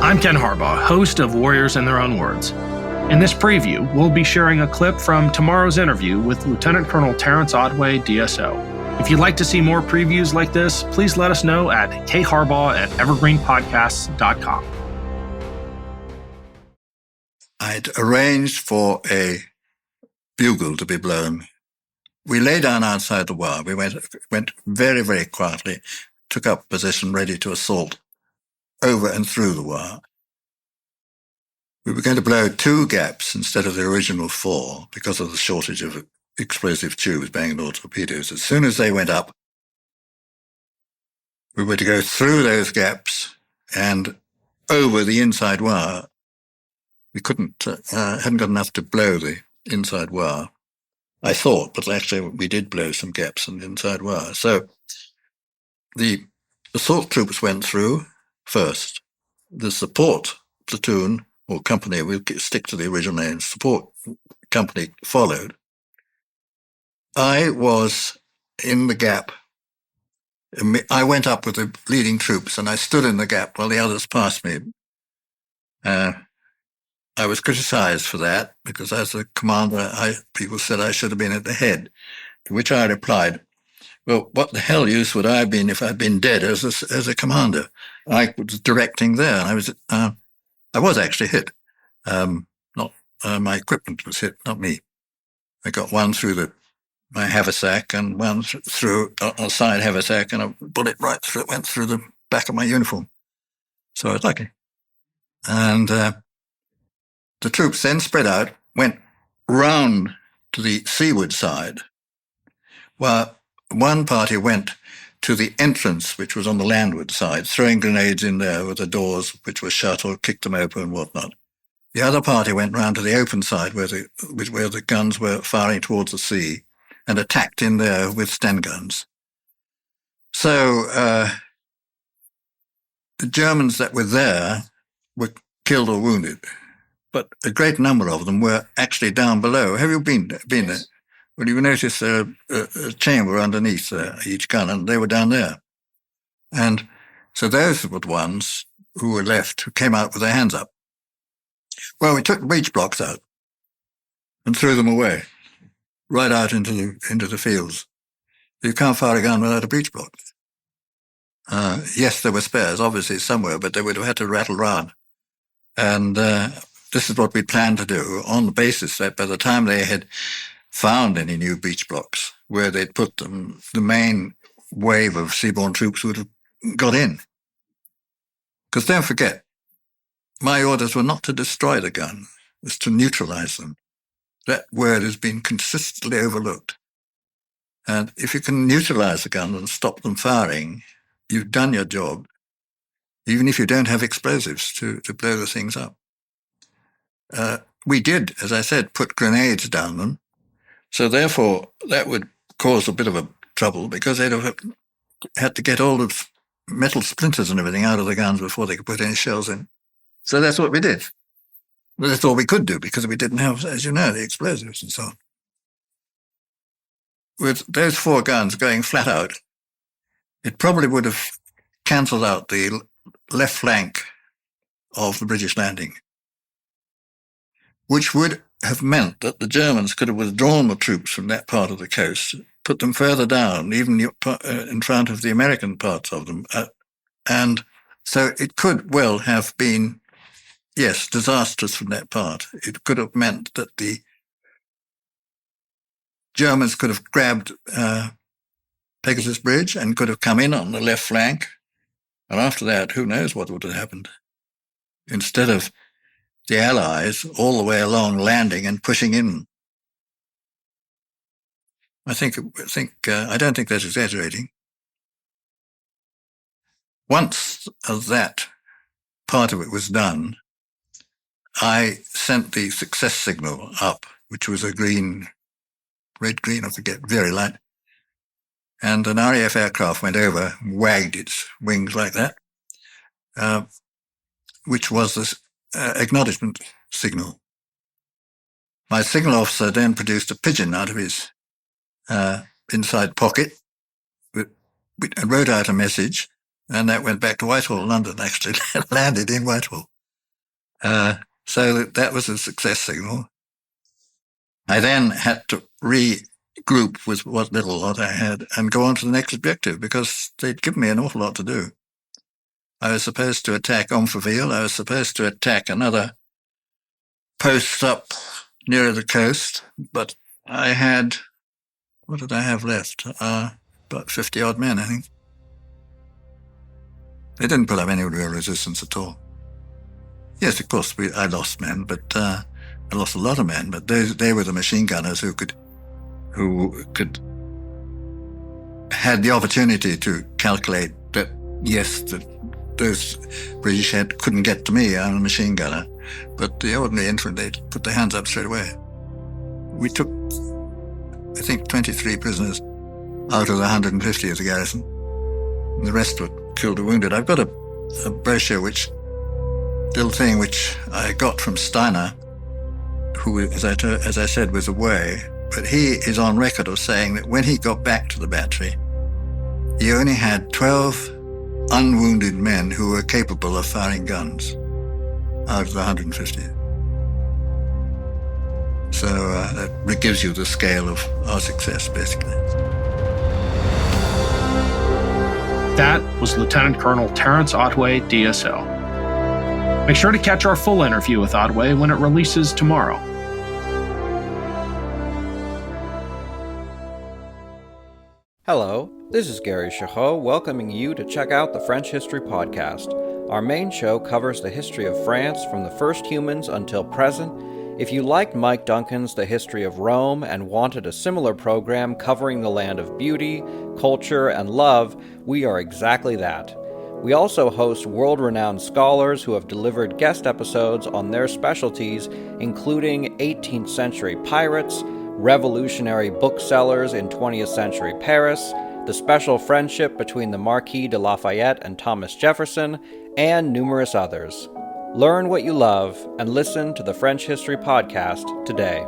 I'm Ken Harbaugh, host of Warriors in Their Own Words. In this preview, we'll be sharing a clip from tomorrow's interview with Lieutenant-Colonel Terence Otway DSO. If you'd like to see more previews like this, please let us know at kharbaugh@evergreenpodcasts.com. I'd arranged for a bugle to be blown. We lay down outside the wire. We went very, very quietly, took up position ready to assault over and through the wire. We were going to blow 2 gaps instead of the original 4 because of the shortage of explosive tubes, Bangalore torpedoes. As soon as they went up, we were to go through those gaps and over the inside wire. We hadn't got enough to blow the inside wire, I thought, but actually we did blow some gaps in the inside wire. So the assault troops went through first. The support platoon or company, we'll stick to the original name, support company followed. I was in the gap. I went up with the leading troops and I stood in the gap while the others passed me. I was criticized for that because as a commander, people said I should have been at the head, to which I replied, well, what the hell use would I have been if I'd been dead as a commander? I was directing there. I was actually hit. My equipment was hit, not me. I got one through my haversack and one through a side haversack, and a bullet went through the back of my uniform. So I was lucky. And the troops then spread out, went round to the seaward side, while one party went to the entrance, which was on the landward side, throwing grenades in there with the doors which were shut or kicked them open and whatnot. The other party went round to the open side where the guns were firing towards the sea and attacked in there with Sten guns. So the Germans that were there were killed or wounded, but a great number of them were actually down below. Have you been there? Well, you notice a chamber underneath each gun, and they were down there. And so those were the ones who were left, who came out with their hands up. Well, we took the breech blocks out and threw them away, right out into the fields. You can't fire a gun without a breech block. Yes, there were spares, obviously, somewhere, but they would have had to rattle round. And this is what we planned to do on the basis that by the time they had found any new breech blocks where they'd put them, the main wave of seaborne troops would have got in. Because don't forget, my orders were not to destroy the gun, it was to neutralize them. That word has been consistently overlooked. And if you can neutralize the gun and stop them firing, you've done your job, even if you don't have explosives to blow the things up. We did, as I said, put grenades down them. So therefore, that would cause a bit of a trouble because they'd have had to get all the metal splinters and everything out of the guns before they could put any shells in. So that's what we did. Well, that's all we could do because we didn't have, as you know, the explosives and so on. With those 4 guns going flat out, it probably would have cancelled out the left flank of the British landing, which would have meant that the Germans could have withdrawn the troops from that part of the coast, put them further down, even in front of the American parts of them. And so it could well have been, yes, disastrous from that part. It could have meant that the Germans could have grabbed Pegasus Bridge and could have come in on the left flank. And after that, who knows what would have happened. Instead of the Allies all the way along landing and pushing in. I don't think that's exaggerating. Once that part of it was done, I sent the success signal up, which was a red-green, I forget, very light. And an RAF aircraft went over, wagged its wings like that, which was this acknowledgement signal. My signal officer then produced a pigeon out of his inside pocket and wrote out a message, and that went back to Whitehall, London, actually, landed in Whitehall. So that was a success signal. I then had to regroup with what I had and go on to the next objective because they'd given me an awful lot to do. I was supposed to attack Merville. I was supposed to attack another post up nearer the coast, but I had, what did I have left? About 50-odd men, I think. They didn't put up any real resistance at all. Yes, of course, I lost men, but I lost a lot of men, but they were the machine gunners who had the opportunity to calculate that, yes, that those British couldn't get to me. I'm a machine gunner. But the ordinary infantry, they put their hands up straight away. We took, I think, 23 prisoners out of the 150 of the garrison. And the rest were killed or wounded. I've got a brochure, little thing which I got from Steiner, who, as I said, was away. But he is on record of saying that when he got back to the battery, he only had 12 unwounded men who were capable of firing guns out of the 150. So that gives you the scale of our success, basically. That was Lieutenant-Colonel Terence Otway DSO. Make sure to catch our full interview with Otway when it releases tomorrow. Hello, this is Gary Chahot welcoming you to check out the French History Podcast. Our main show covers the history of France from the first humans until present. If you liked Mike Duncan's The History of Rome and wanted a similar program covering the land of beauty, culture, and love, we are exactly that. We also host world-renowned scholars who have delivered guest episodes on their specialties, including 18th century pirates, revolutionary booksellers in 20th century Paris, the special friendship between the Marquis de Lafayette and Thomas Jefferson, and numerous others. Learn what you love and listen to the French History Podcast today.